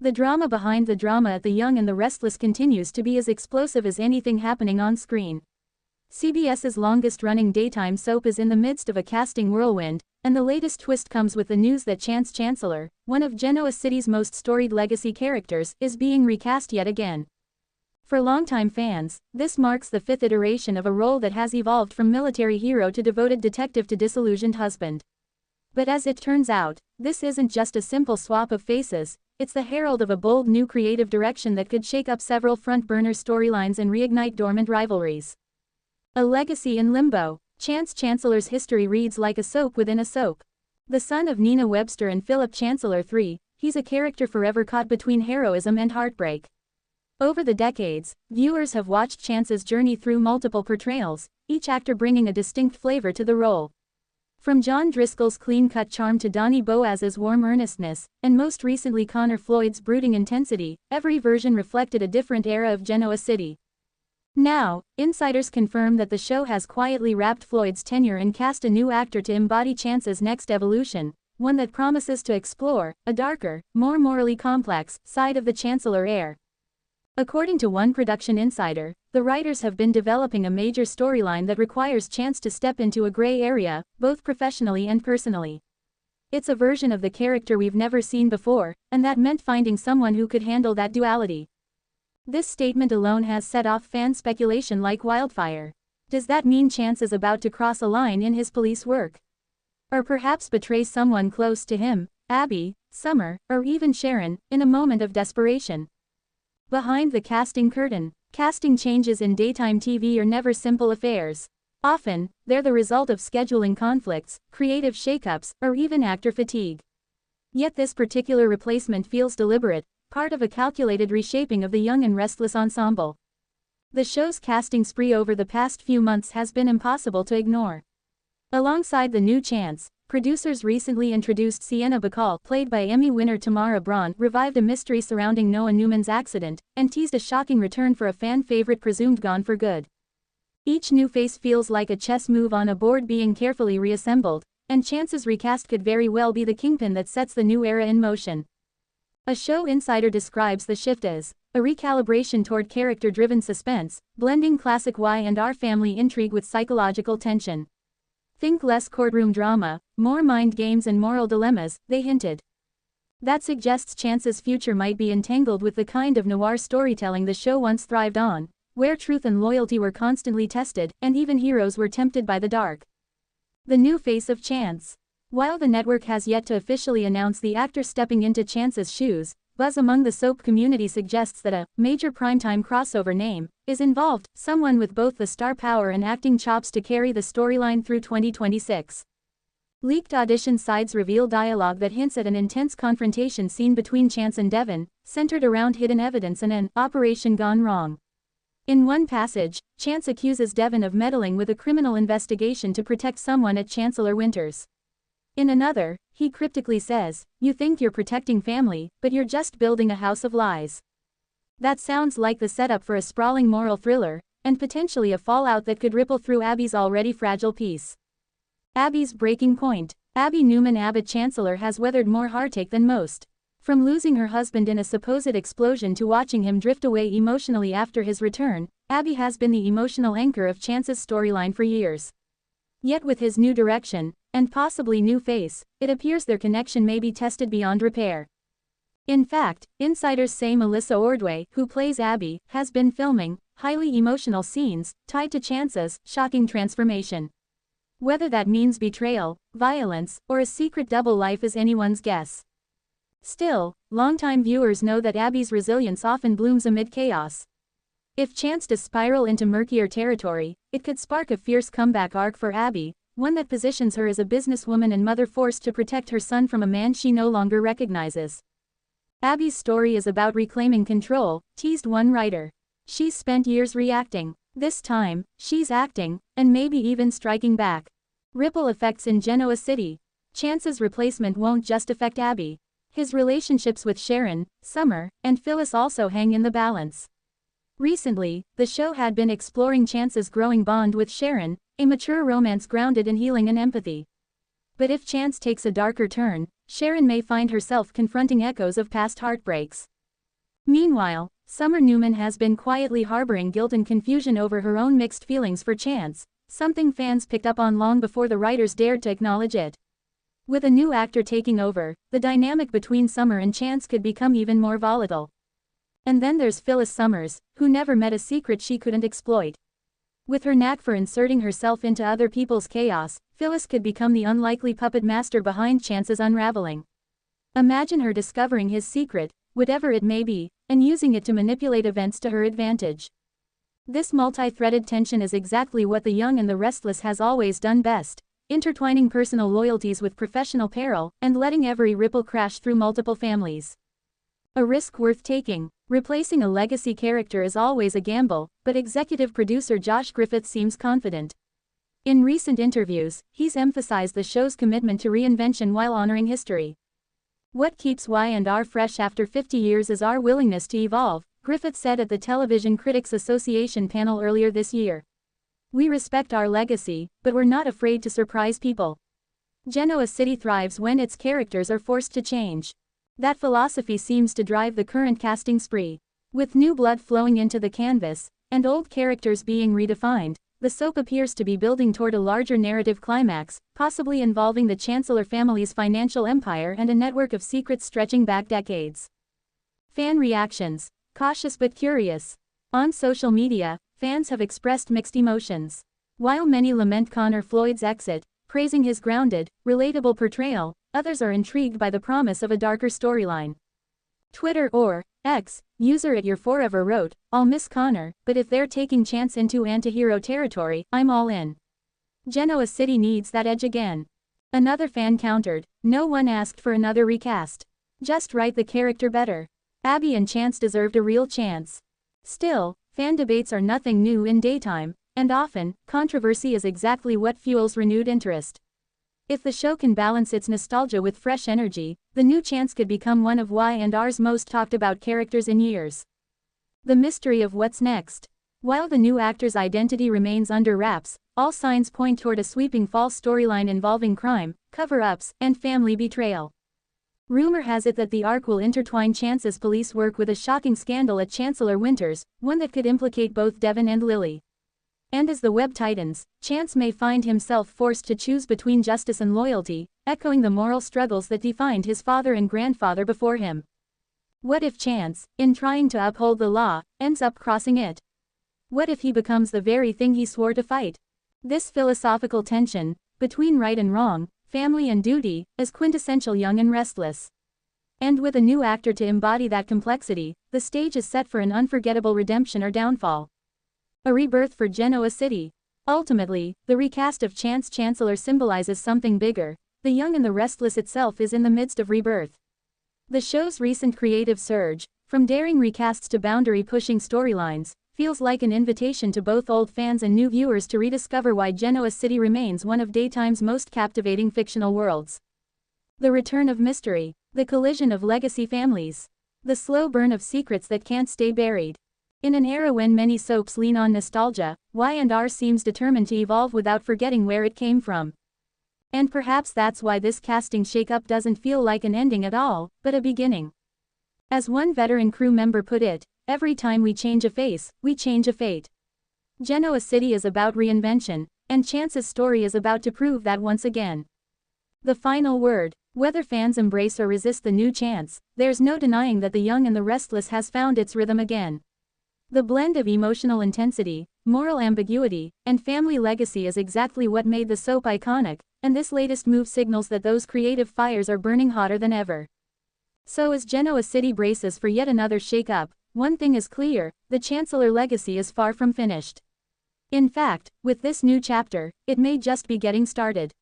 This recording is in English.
The drama behind the drama at The Young and the Restless continues to be as explosive as anything happening on screen. CBS's longest-running daytime soap is in the midst of a casting whirlwind, and the latest twist comes with the news that Chance Chancellor, one of Genoa City's most storied legacy characters, is being recast yet again. For longtime fans, this marks the fifth iteration of a role that has evolved from military hero to devoted detective to disillusioned husband. But as it turns out, this isn't just a simple swap of faces, it's the herald of a bold new creative direction that could shake up several front-burner storylines and reignite dormant rivalries. A legacy in limbo, Chance Chancellor's history reads like a soap within a soap. The son of Nina Webster and Philip Chancellor III, he's a character forever caught between heroism and heartbreak. Over the decades, viewers have watched Chance's journey through multiple portrayals, each actor bringing a distinct flavor to the role. From John Driscoll's clean-cut charm to Donnie Boaz's warm earnestness, and most recently Connor Floyd's brooding intensity, every version reflected a different era of Genoa City. Now, insiders confirm that the show has quietly wrapped Floyd's tenure and cast a new actor to embody Chance's next evolution, one that promises to explore a darker, more morally complex side of the Chancellor heir. According to one production insider, the writers have been developing a major storyline that requires Chance to step into a gray area, both professionally and personally. It's a version of the character we've never seen before, and that meant finding someone who could handle that duality. This statement alone has set off fan speculation like wildfire. Does that mean Chance is about to cross a line in his police work? Or perhaps betray someone close to him, Abby, Summer, or even Sharon, in a moment of desperation? Behind the casting curtain, casting changes in daytime TV are never simple affairs. Often, they're the result of scheduling conflicts, creative shakeups, or even actor fatigue. Yet this particular replacement feels deliberate, part of a calculated reshaping of the Young and Restless ensemble. The show's casting spree over the past few months has been impossible to ignore. Alongside the new Chance, producers recently introduced Sienna Bacall, played by Emmy winner Tamara Braun, revived a mystery surrounding Noah Newman's accident, and teased a shocking return for a fan favorite presumed gone for good. Each new face feels like a chess move on a board being carefully reassembled, and Chance's recast could very well be the kingpin that sets the new era in motion. A show insider describes the shift as a recalibration toward character-driven suspense, blending classic Y&R family intrigue with psychological tension. Think less courtroom drama, more mind games and moral dilemmas, they hinted. That suggests Chance's future might be entangled with the kind of noir storytelling the show once thrived on, where truth and loyalty were constantly tested, and even heroes were tempted by the dark. The new face of Chance. While the network has yet to officially announce the actor stepping into Chance's shoes, buzz among the soap community suggests that a major primetime crossover name is involved, someone with both the star power and acting chops to carry the storyline through 2026. Leaked audition sides reveal dialogue that hints at an intense confrontation scene between Chance and Devon, centered around hidden evidence and an operation gone wrong. In one passage, Chance accuses Devon of meddling with a criminal investigation to protect someone at Chancellor Winters. In another, he cryptically says, "You think you're protecting family, but you're just building a house of lies." That sounds like the setup for a sprawling moral thriller, and potentially a fallout that could ripple through Abby's already fragile peace. Abby's breaking point. Abby Newman Abbott Chancellor has weathered more heartache than most. From losing her husband in a supposed explosion to watching him drift away emotionally after his return, Abby has been the emotional anchor of Chance's storyline for years. Yet with his new direction, and possibly new face, it appears their connection may be tested beyond repair. In fact, insiders say Melissa Ordway, who plays Abby, has been filming highly emotional scenes tied to Chance's shocking transformation. Whether that means betrayal, violence, or a secret double life is anyone's guess. Still, longtime viewers know that Abby's resilience often blooms amid chaos. If Chance to spiral into murkier territory, it could spark a fierce comeback arc for Abby, one that positions her as a businesswoman and mother forced to protect her son from a man she no longer recognizes. Abby's story is about reclaiming control, teased one writer. She's spent years reacting. This time, she's acting, and maybe even striking back. Ripple effects in Genoa City. Chance's replacement won't just affect Abby. His relationships with Sharon, Summer, and Phyllis also hang in the balance. Recently, the show had been exploring Chance's growing bond with Sharon, a mature romance grounded in healing and empathy. But if Chance takes a darker turn, Sharon may find herself confronting echoes of past heartbreaks. Meanwhile, Summer Newman has been quietly harboring guilt and confusion over her own mixed feelings for Chance, something fans picked up on long before the writers dared to acknowledge it. With a new actor taking over, the dynamic between Summer and Chance could become even more volatile. And then there's Phyllis Summers, who never met a secret she couldn't exploit. With her knack for inserting herself into other people's chaos, Phyllis could become the unlikely puppet master behind Chance's unraveling. Imagine her discovering his secret, whatever it may be, and using it to manipulate events to her advantage. This multi-threaded tension is exactly what The Young and the Restless has always done best, intertwining personal loyalties with professional peril, and letting every ripple crash through multiple families. A risk worth taking. Replacing a legacy character is always a gamble, but executive producer Josh Griffith seems confident. In recent interviews, he's emphasized the show's commitment to reinvention while honoring history. "What keeps Y&R fresh after 50 years is our willingness to evolve," Griffith said at the Television Critics Association panel earlier this year. "We respect our legacy, but we're not afraid to surprise people. Genoa City thrives when its characters are forced to change." That philosophy seems to drive the current casting spree. With new blood flowing into the canvas, and old characters being redefined, the soap appears to be building toward a larger narrative climax, possibly involving the Chancellor family's financial empire and a network of secrets stretching back decades. Fan reactions. Cautious but curious. On social media, fans have expressed mixed emotions. While many lament Connor Floyd's exit, praising his grounded, relatable portrayal, others are intrigued by the promise of a darker storyline. Twitter or X user @YourForever wrote, "I'll miss Connor, but if they're taking Chance into antihero territory, I'm all in. Genoa City needs that edge again." Another fan countered, "No one asked for another recast. Just write the character better. Abby and Chance deserved a real chance." Still, fan debates are nothing new in daytime, and often, controversy is exactly what fuels renewed interest. If the show can balance its nostalgia with fresh energy, the new Chance could become one of Y&R's most talked about characters in years. The mystery of what's next. While the new actor's identity remains under wraps, all signs point toward a sweeping fall storyline involving crime, cover-ups, and family betrayal. Rumor has it that the arc will intertwine Chance's police work with a shocking scandal at Chancellor Winters, one that could implicate both Devon and Lily. And as the web tightens, Chance may find himself forced to choose between justice and loyalty, echoing the moral struggles that defined his father and grandfather before him. What if Chance, in trying to uphold the law, ends up crossing it? What if he becomes the very thing he swore to fight? This philosophical tension, between right and wrong, family and duty, is quintessential Young and Restless. And with a new actor to embody that complexity, the stage is set for an unforgettable redemption or downfall. A rebirth for Genoa City. Ultimately, the recast of Chance Chancellor symbolizes something bigger. The Young and the Restless itself is in the midst of rebirth. The show's recent creative surge, from daring recasts to boundary-pushing storylines, feels like an invitation to both old fans and new viewers to rediscover why Genoa City remains one of daytime's most captivating fictional worlds. The return of mystery, the collision of legacy families, the slow burn of secrets that can't stay buried. In an era when many soaps lean on nostalgia, Y&R seems determined to evolve without forgetting where it came from. And perhaps that's why this casting shakeup doesn't feel like an ending at all, but a beginning. As one veteran crew member put it, "Every time we change a face, we change a fate." Genoa City is about reinvention, and Chance's story is about to prove that once again. The final word. Whether fans embrace or resist the new Chance, there's no denying that The Young and the Restless has found its rhythm again. The blend of emotional intensity, moral ambiguity, and family legacy is exactly what made the soap iconic, and this latest move signals that those creative fires are burning hotter than ever. So as Genoa City braces for yet another shake-up, one thing is clear: the Chancellor legacy is far from finished. In fact, with this new chapter, it may just be getting started.